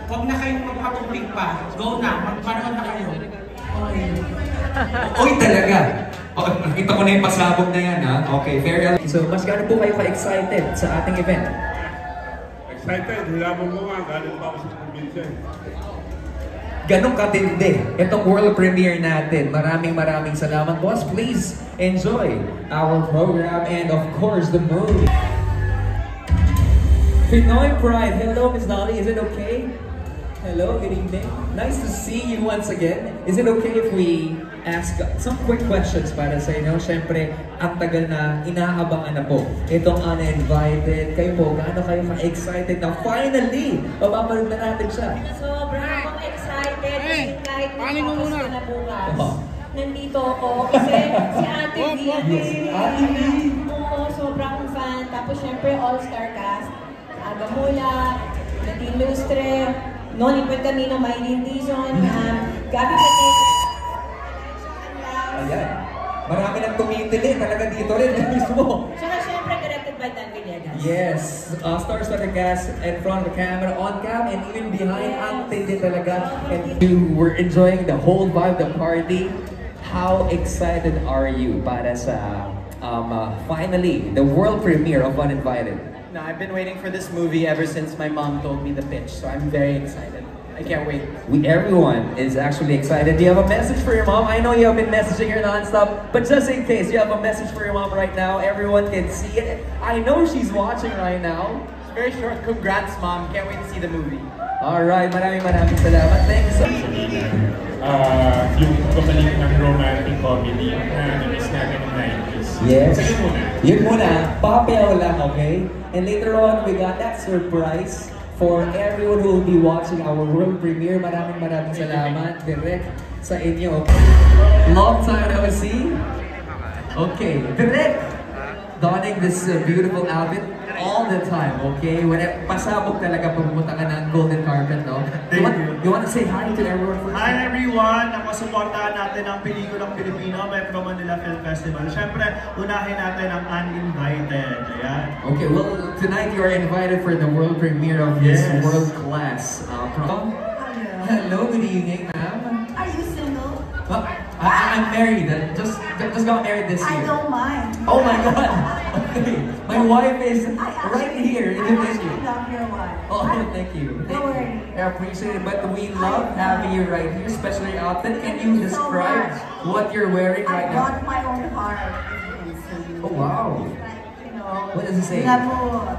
Huwag na kayong magpapublik pa. Go na, magpanood na kayo. Oy, talaga. Okay, nakita ko na yung pasabog na yan, ha? Okay, very well. So, mas gaano po kayo ka-excited sa ating event? Excited, hilabong mo nga, galing pa ako sa probinsya. Ganong katindi. Itong world premiere natin. Maraming salamat, boss. Please enjoy our program and of course the movie. Pinoy Pride. Hello, Miss Dolly. Is it okay? Hello, good evening. Nice to see you once again. Is it okay if we ask some quick questions para sa inyo? Siyempre, ang tagal na inaabangan na po itong Uninvited. Kayo po, gaano kayo ka-excited na finally mapapanood na natin siya? Sobrang akong excited kahit nagpapas ko na bukas. Nandito ako kasi si Ate V. Ate V! Oo, sobrang fan. Tapos siyempre all-star cast. Aga Mula, Nadine Lustre, Noni Puertamino, Maylene Dizon, Gabby Petit. Ayan. Marami nang tumitili talaga dito rin. Mismo. Saka syempre directed by Dan Villegas. Yes. Stars on the cast in front of the camera, on cam, and even behind. Ang tindi talaga. And you were enjoying the whole vibe, the party. How excited are you para sa finally the world premiere of Uninvited? No, I've been waiting for this movie ever since my mom told me the pitch, so I'm very excited. I can't wait. Everyone is actually excited. Do you have a message for your mom? I know you have been messaging her nonstop, but just in case, you have a message for your mom right now. Everyone can see it. I know she's watching right now. It's very short. Congrats, Mom. Can't wait to see the movie. Alright, maraming salamat. Thanks. Yung pabalik ng romantic comedy na nabis natin ng 90s. Yes. Sige muna. Yun muna, papayaw lang, okay? And later on, we got that surprise for everyone who will be watching our world premiere. Maraming salamat, direct sa inyo. Long time no see. Okay, direct donning this beautiful outfit all the time, okay? When pasabog talaga pumunta ka ng golden carpet, no? You want to say hi to everyone? Hi everyone! Nakasuportahan natin ang pelikulang Pilipino, Metro Manila Film Festival. Siyempre, unahin natin ang Uninvited. Ayan. Okay, well, tonight you are invited for the world premiere of this world-class prom. Hello, good evening, ma'am. Are you single? I'm married. Just got married this year. I don't mind. Oh my God! Okay, my wife is right here in the venue. I love your wife. Oh, thank you. Don't worry. I appreciate it, but we love having you right here, especially your outfit. Can you describe what you're wearing right now? I got my own heart, as you can see. Oh wow! Like, you know, What does it say? L'amour.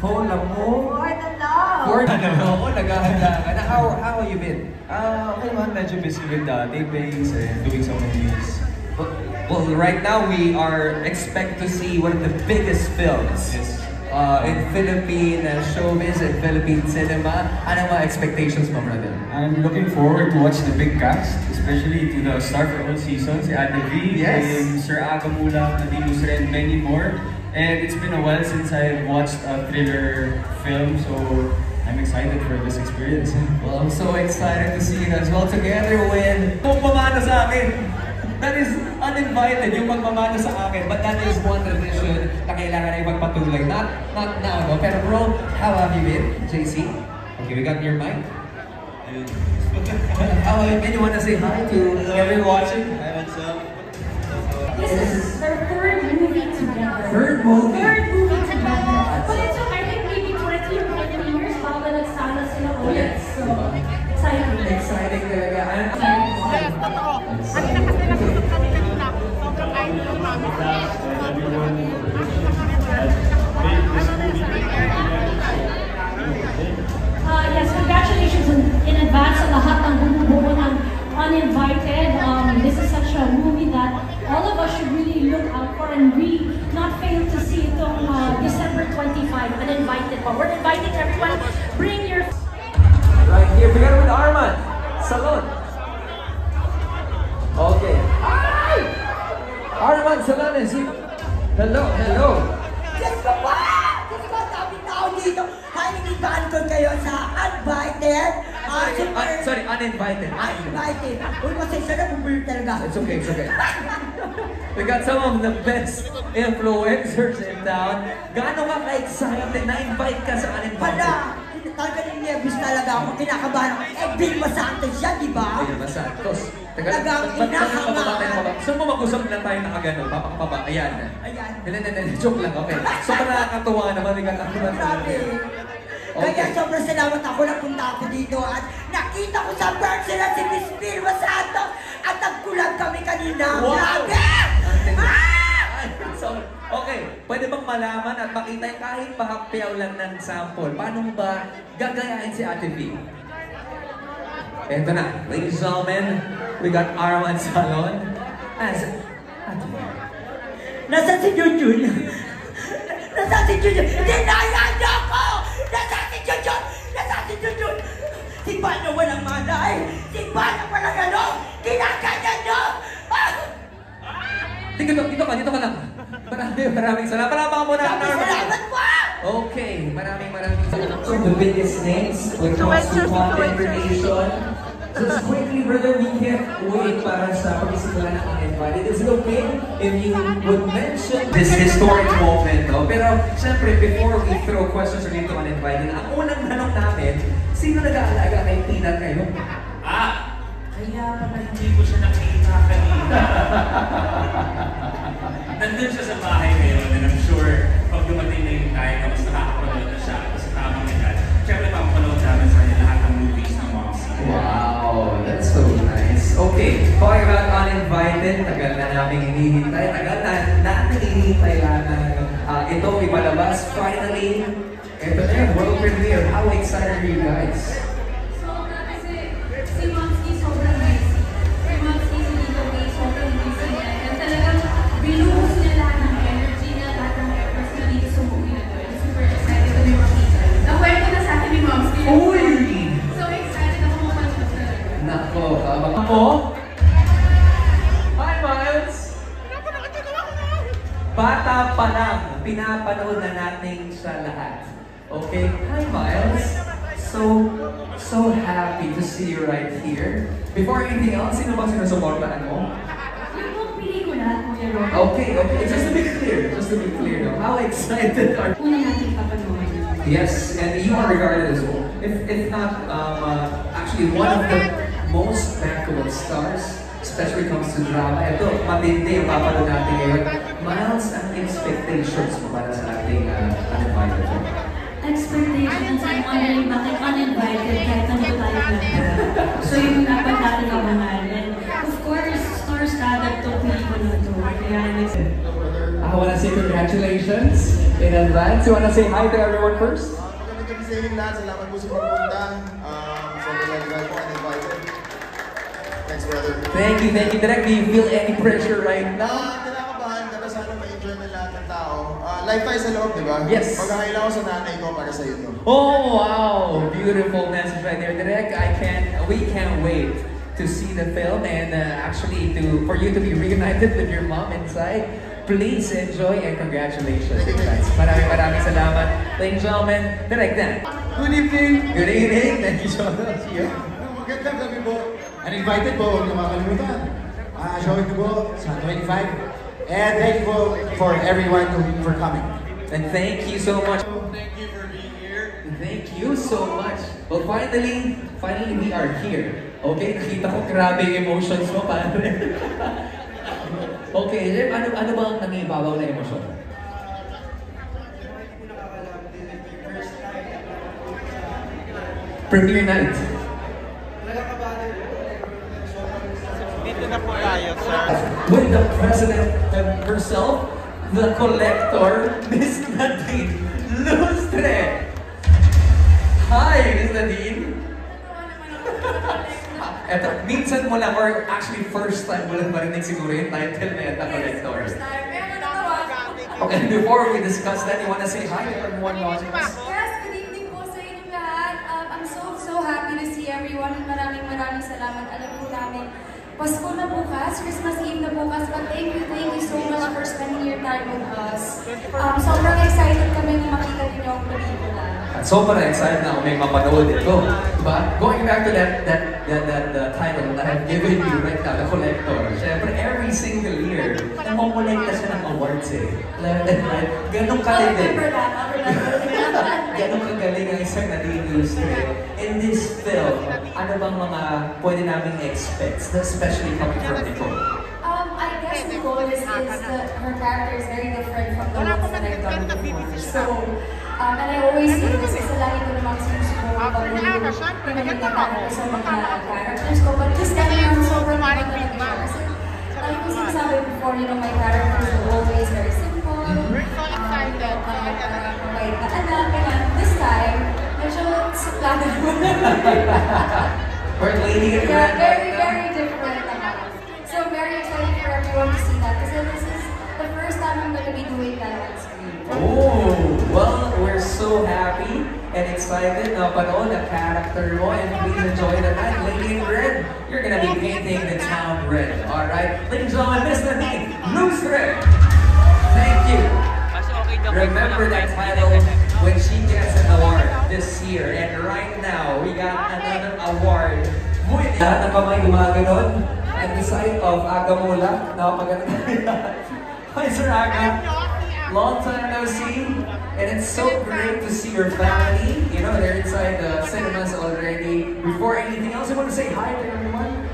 Oh, l'amour. For the love. For the love. Oh, naghahanda ka na. How have you been? Okay naman, medyo busy with database and doing some movies. Well, right now we are expect to see one of the biggest films in Philippine showbiz and Philippine cinema. Ano mga expectations mo, brother? I'm looking forward to watch the big cast, especially to the star for all seasons, si Ate V, Sir Aga Mula, Nadine Lustre, and many more. And it's been a while since I've watched a thriller film, so I'm excited for this experience. Well, I'm so excited to see you as well together with Pagmamano sa akin. That is Uninvited, yung pagmamano sa akin. But that is one tradition na kailangan na ipagpatuloy. Not now, no? Pero bro, how have you been, JC? Okay, we got your mic. How have you been? You want to say hi to everyone watching? Hi, what's up? This is their third movie together. Third movie? Third movie together. But it's I think maybe 20 or 20 years bago nagsama sila ulit. So, exciting. Exciting talaga. Yes, congratulations in advance sa lahat ng bumubuo ng Uninvited. This is such a movie that all of us should really look out for and we not fail to see itong December 25 uninvited pa. We're inviting everyone. Bring your... Right here, together with Arman. Salon. Okay. Hi! Arman Salon is here. Hello, hello. Diyos ko pa! Diyos ko, sabi tao dito. Hi, inibahan ko kayo sa Unbited. Sorry, uninvited. Uninvited. Uy, pasensya na, bumili talaga. It's okay, it's okay. We got some of the best influencers in town. Gaano ka ka-excited na invite ka sa uninvited? Talaga nilibis talaga ako, kinakabahan ako. Vilma Santos yan, di ba? Vilma Santos. Talagang inahangaan. Gusto mo mag-usap na tayo na agano? Papakapaba. Ayan. Ayan. Hindi. Joke lang, okay. So, nakakatuwa naman. Grabe. Kaya sobrang salamat ako napunta ako dito at nakita ko sa personal si Miss Vilma Santos at nagkulang kami kanina. Wow! Grabe! So, okay, pwede bang malaman at makita yung kahit pahapyaw lang ng sample? Paano mo ba gagayahin si Ate V? Ito na, ladies and gentlemen, we got Arman Salon as Ate V. Nasa si Junjun? Nasa si Junjun? Dinaya niyo ako! Nasa si Junjun! Nasa si Junjun! Si Bano walang malay! Si Bano walang ano! Kinaganyan niyo! Dito ka lang. Maraming salamat. Palama muna. Salamat po! Okay, maraming salamat. So the biggest names when it comes to content creation. Just quickly, brother, we can't wait para sa pag-isimula ng Uninvited. Is it okay if you would mention this historic moment, no? Pero, syempre, before we throw questions related to Uninvited, ang unang tanong namin, sino nag-aalaga kay Tina kayo? Kaya pala hindi ko siya nakita kanina. Nandun siya sa bahay ngayon and I'm sure pag dumating na yung time na mas nakakapanood na siya sa tamang edad. Siyempre, papapanood namin sa kanya lahat ng movies ng mga season. Wow, that's so nice. Okay, talking about Uninvited, tagal na namin hinihintay. Tagal na natin hinihintay lahat na ito ibalabas. Finally, ito na yung world premiere. How excited are you guys? Si Momski sobrang busy. Si Momski si Dito May sobrang busy niya. And talagang binuhos niya lahat ng energy niya, lahat ng efforts niya dito sa movie na to. I'm super excited to be makita. Nakwento na sa akin ni Momski. Uy! So excited ako mapanood talaga. Nako, ako? Hi, Miles! Bata pa lang, pinapanood na natin siya lahat. Okay? Hi, Miles! So happy to see you right here. Before anything else, sino bang sinusuportahan mo? Yung buong pelikula, Kuya Ron. Okay. Just to be clear, no? How excited are you? Una natin papanood. Yes, and you are regarded as, if not, actually one of the most bankable stars, especially when it comes to drama. Ito, matindi yung papanood natin ngayon. Miles, ang expectations mo para sa ating Uninvited film? Expectations and wondering bakit uninvited kahit nandito tayo lahat. So yung dapat natin abangan. And of course, star-studded to pelikula to. Kaya I want to say congratulations in advance. You want to say hi to everyone first? Magandang gabi sa inyong lahat. Salamat po sa pagpunta. Sobrang excited po, Uninvited. Thanks, brother. Thank you. Direk, do you feel any pressure right now? Kinakabahan, pero sana ma-enjoy ng lahat ng tao. Live tayo sa loob, di ba? Yes. Magkakaila ko sa nanay ko para sa iyo. Oh, wow! Beautiful message right there, Direk. We can't wait to see the film and actually for you to be reunited with your mom inside. Please enjoy and congratulations, guys. Maraming salamat. Ladies and gentlemen, Direk Dan. Good evening! Good evening. Thank you so much. Magandang gabi po. Uninvited po, huwag niyo makalimutan. Showing ko po sa 25. And thank you for everyone for coming. And thank you so much. Thank you for being here. Thank you so much. Well, finally we are here. Okay, nakita ko grabe yung emotions mo, pare. Okay, Jim, ano ba ang nangibabaw na emosyon? Premiere night. Dito na po tayo, sir. With the president herself, the collector, Miss Nadine Lustre. Hi, Miss Nadine. Eto, minsan mo lang, or actually first time mo lang marinig siguro yung title na yan, The Collector. Okay, before we discuss that, you want to say hi to everyone watching us? Yes, good evening po sa inyo lahat. I'm so happy to see everyone. Maraming salamat. Alam po namin, Pasko na bukas, Christmas Eve na bukas, but thank you so much for spending your time with us. Sobrang excited kami na makita niyo ang pelikula. At sobrang excited na ako may mapanood ito. Diba? Going back to that title that I've given you right now, The Collector. Siyempre, every single year, namumulekta siya ng awards eh. Right? Ganong kagaling. Ganong kagaling ang isang nag-industry. In this film, ano bang mga pwede namin expect, especially coming from Nicole? I guess Nicole her character is very different from the ones that I've done before. So, and I always say this, kasi lagi ko namang sinusubukan pinagkakaroon sa mga characters ko. But this time around, sobrang iba talaga siya. Kasi, like ko sinasabi before, my characters are always very simple. Mabait na anak. And this time, medyo suplada mo na. First lady and yeah, very different naman. So, very excited for everyone to see that. Kasi this is the first time I'm going to be doing that on screen. Oh, well, we're so happy and excited na panood ang character mo, and please enjoy the night. Lady in Red, you're gonna be painting the town red, alright? Ladies and gentlemen, Miss Nadine Lustre! Thank you! Remember that title when she gets an award this year, and right now, we got another award. Lahat ng kamay gumaganon at the sight of Aga Mula. Napaganda. Hi, Sir Aga. Long time no see, and it's so great to see your family. You know, they're inside the cinemas already. Before anything else, I want to say hi to everyone.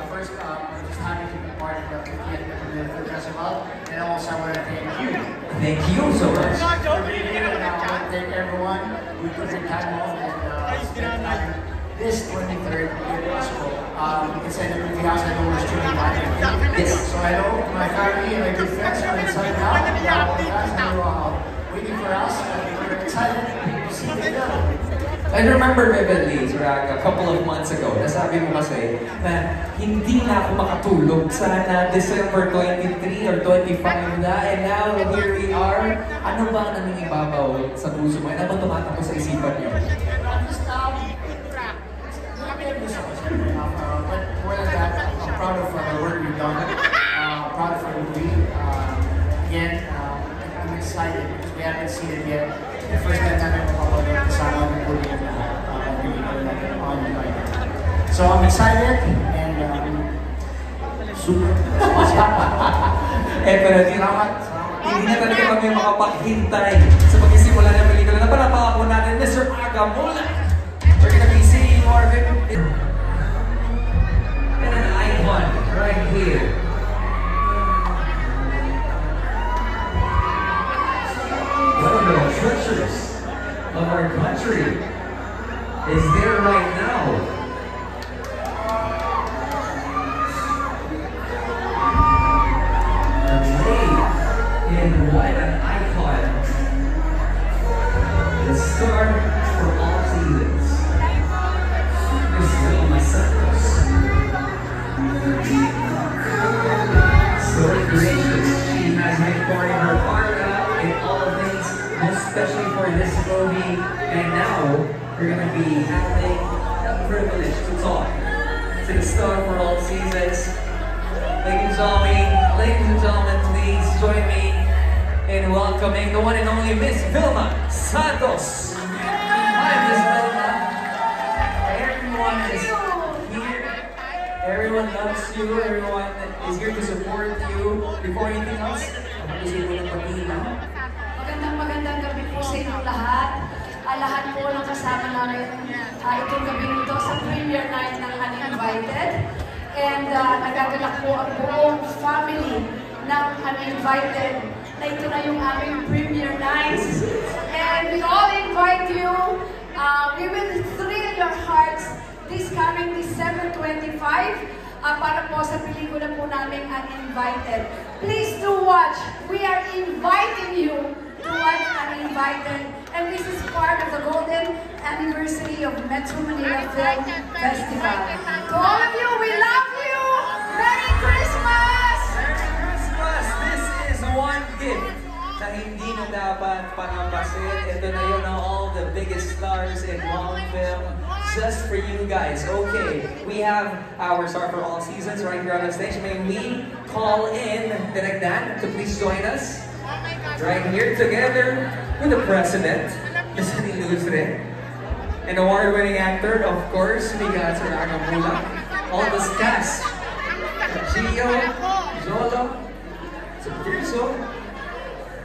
First, I'm just happy to be part of the 50th Film Festival, and also I want to thank you. Thank you so much. For being here, and I want to thank everyone who took their time off and spent time this 23rd year Pasko. You can send the movie house, I know we're streaming live. Yes. So I know my family and my good friends are excited now. They're waiting for us, and we're excited to see the film. I remember vividly, Sir, a couple of months ago, nasabi mo kasi na hindi na ako makatulog. Sana December 23 or 25 na, and now here we are. Ano ba ang nangingibabaw sa puso mo? Ano ba tumatakbo sa isipan niyo? But more than that, I'm proud of the work we've done. Proud of our movie. Again, I'm excited because we haven't seen it yet. The first time namin mapapanood kasama ng movie on So I'm excited and super. Pero hindi na talaga kami makapaghintay sa pagsisimula ng pelikula na palapakan po natin, Mr. Aga Mula. We're gonna be seeing more of it. And an icon right here. One of the treasures of our country is there right now. And what an icon. The star for all seasons. Miss Vilma Santos. So gracious. She has been pouring her heart out in all of things, especially for this movie. And now, we're going to be having the privilege to talk to the star for all seasons. Ladies and gentlemen, please join me in welcoming the one and only Miss Vilma Santos. Hi, Miss Vilma. Everyone is here. Everyone loves you. Everyone is here to support you. Before anything else, ako gusto mo ng pagkina. Magandang gabi po sa inyong lahat. Lahat po ng kasama namin itong gabi nito sa premiere night ng Uninvited. And nagagalak po ang buong family ng Uninvited na ito na yung aming premiere night. And we all invite you, we will thrill your hearts this coming December 25 para po sa pelikula po namin Uninvited. Please do watch. We are inviting you to watch Uninvited. And this is part of the golden anniversary of Metro Manila Film Festival. To all of you, we love you! Merry Christmas! Merry Christmas! This hindi na dapat panampasin. Ito na yun, all the biggest stars in Mom Film just for you guys. Okay, we have our Star for All Seasons right here on the stage. May we call in Direk Dan to please join us? Right here together with the President, Mr. Ilustre. An award-winning actor, of course, we got Sir Agamula. All the cast, Gio, Jolo, Sir Tirso.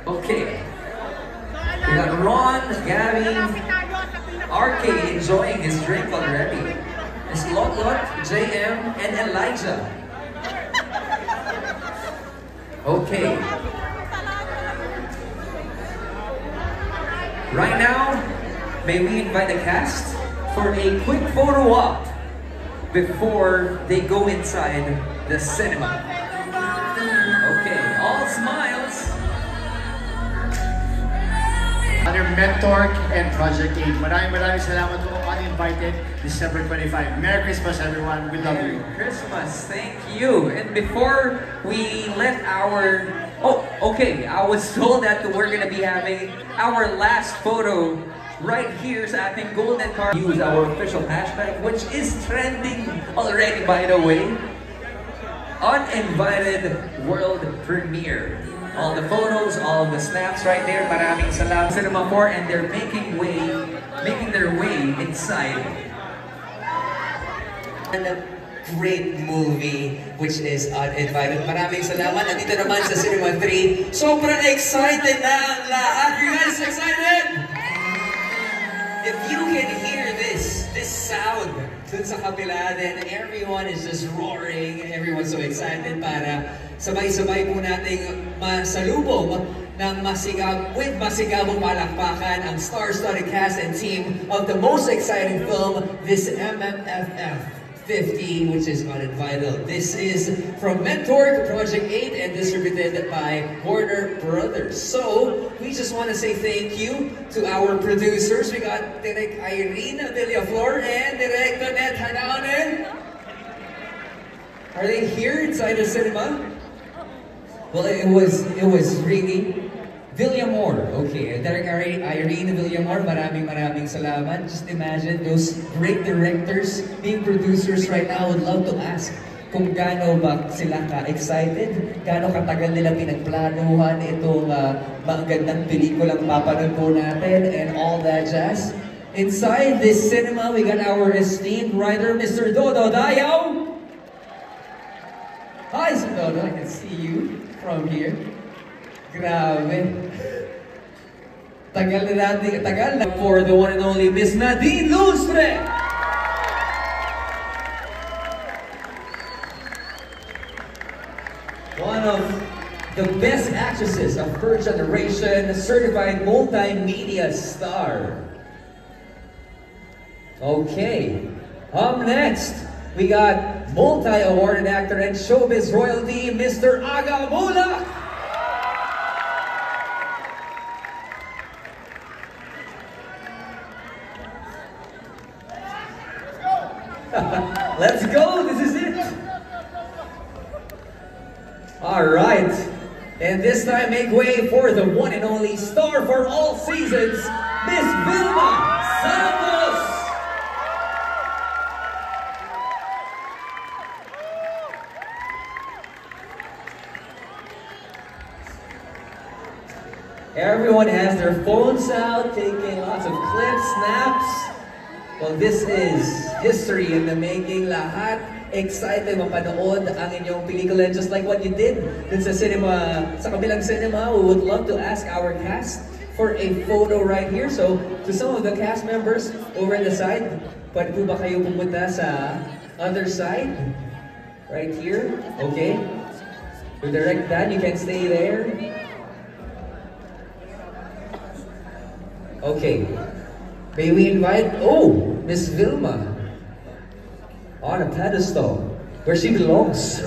Okay. We got Ron, Gabby, RK enjoying his drink already. It's Lot, JM, and Elijah. Okay. Right now, may we invite the cast for a quick photo op before they go inside the cinema. Okay, all smiles. Under Mentor and Project 8. Maraming salamat po, uninvited, December 25. Merry Christmas everyone, we love you. Merry Christmas, thank you. And before we let our... Oh, okay, I was told that we're gonna be having our last photo right here sa ating golden card. Use our official hashtag, which is trending already, by the way. Uninvited World Premiere. All the photos, all of the snaps right there. Maraming salamat Cinema 4, and they're making their way inside. And a great movie, which is Uninvited. Maraming salamat. Nandito naman sa Cinema 3. Sobrang excited na ang lahat. You guys excited? If you can hear this sound dun sa kabila, then everyone is just roaring and everyone's so excited para sabay-sabay po nating masalubong ng masigabong palakpakan ang star-studded cast and team of the most exciting film, this MMFF 50, which is Uninvited. This is from Mentor to Project 8 and distributed by Warner Brothers. So, we just want to say thank you to our producers. We got Direk Irene Villaflor and Direk Donette Hanaonen. Are they here inside the cinema? Well, it was really Villamor. Okay, Direk Irene Villamor, maraming salamat. Just imagine those great directors being producers right now. Would love to ask kung gaano ba sila ka-excited, gaano katagal nila pinagplanuhan itong magandang pelikulang papanood po natin and all that jazz. Inside this cinema, we got our esteemed writer, Mr. Dodo Dayaw. Hi, Sir Dodo. I can see you from here. Grabe. Tagal na for the one and only Miss Nadine Lustre. One of the best actresses of her generation, certified multimedia star. Okay, up next, we got multi-awarded actor and showbiz royalty, Mr. Aga Mula. Let's go, this is it. All right, and this time make way for the one and only star for all seasons, Miss Vilma Santos. Everyone has their phones out, taking lots of clips, snaps. Well, this is history in the making. Lahat excited mapanood ang inyong pelikula. Just like what you did dun sa cinema, sa kabilang cinema, we would love to ask our cast for a photo right here. So, to some of the cast members over the side, pwede po ba kayo pumunta sa other side? Right here, okay? To direct that, you can stay there. Okay. May we invite, Miss Vilma on a pedestal where she belongs.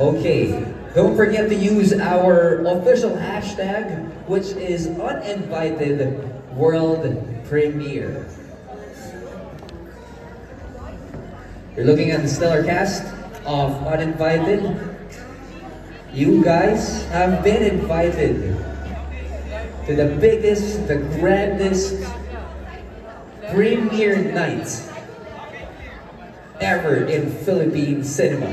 Okay, don't forget to use our official hashtag, which is Uninvited World Premiere. You're looking at the stellar cast of Uninvited. You guys have been invited to the biggest, the grandest premiere night ever in Philippine cinema.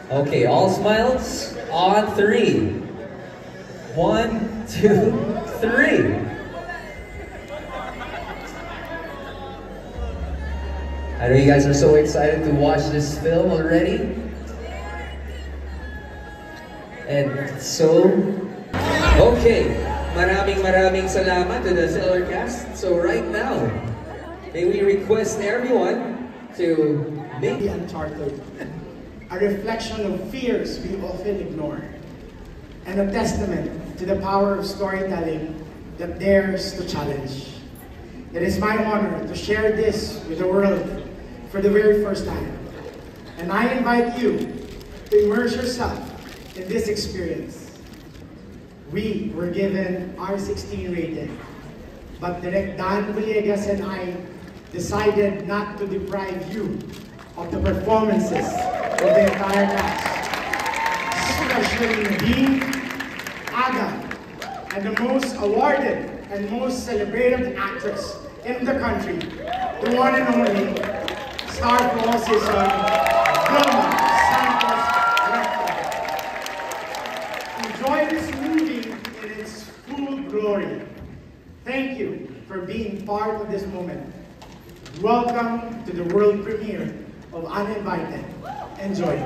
Okay, all smiles on 3. 1, 2, 3. I know you guys are so excited to watch this film already. And so, okay, maraming salamat to the Stellar cast. So right now, may we request everyone to make the uncharted, a reflection of fears we often ignore, and a testament to the power of storytelling that dares to challenge. It is my honor to share this with the world for the very first time. And I invite you to immerse yourself in this experience. We were given R16 rating, but Direk Dan Villegas and I decided not to deprive you of the performances of the entire cast, especially Dean, Aga, and the most awarded and most celebrated actress in the country, the one and only star for all season, Vilma Santos Recto. Enjoy this movie in its full glory. Thank you for being part of this moment. Welcome to the world premiere of Uninvited. Enjoy.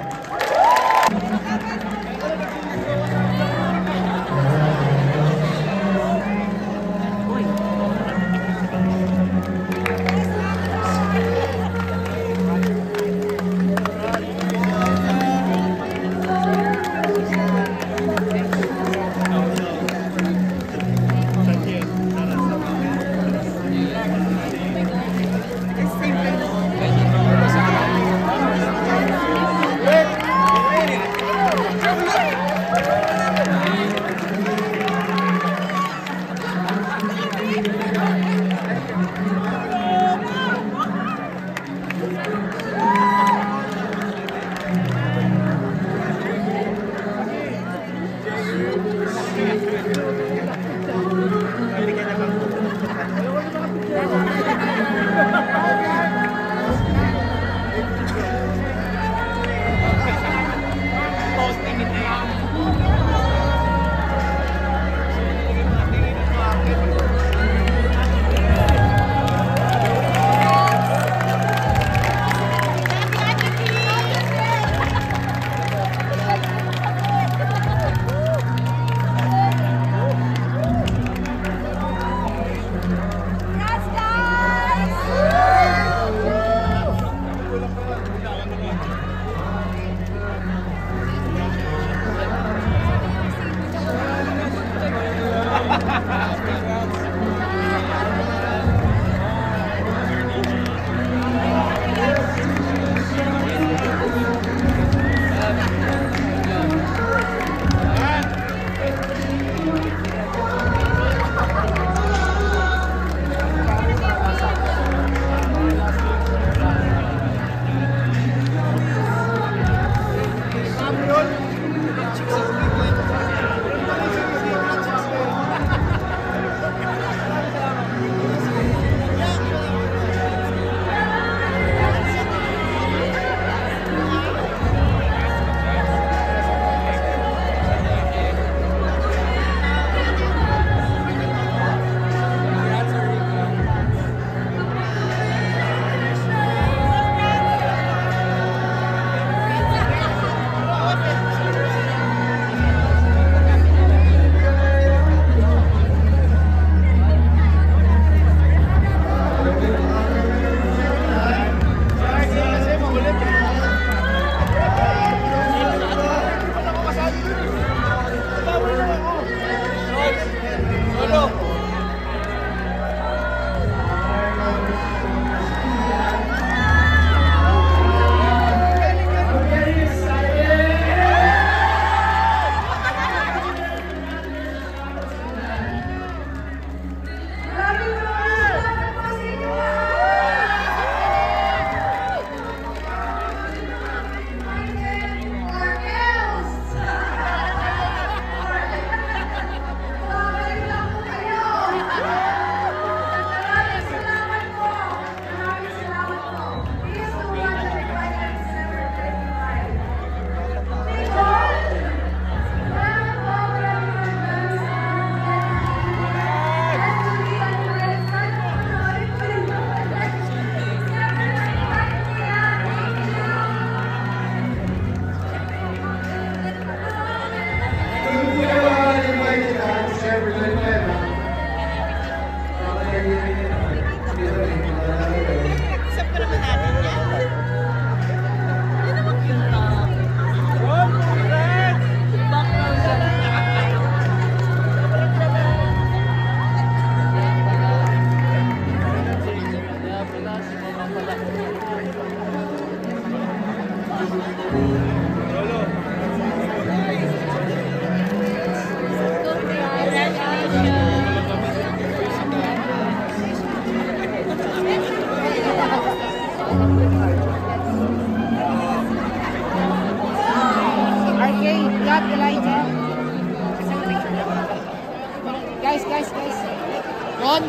Run,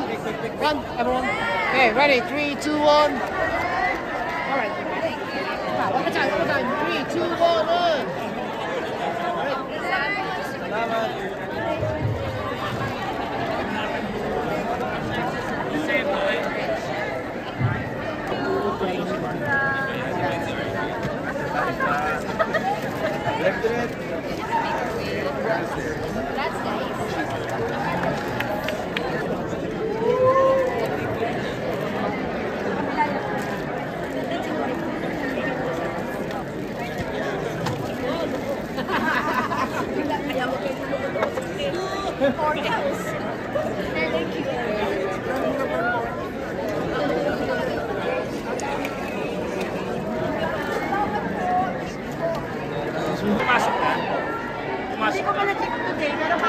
everyone. Okay, ready? 3, 2, 1. All right. One more time. 3, 2, 1, run. That's nice. Pumasok ka? Pumasok ka?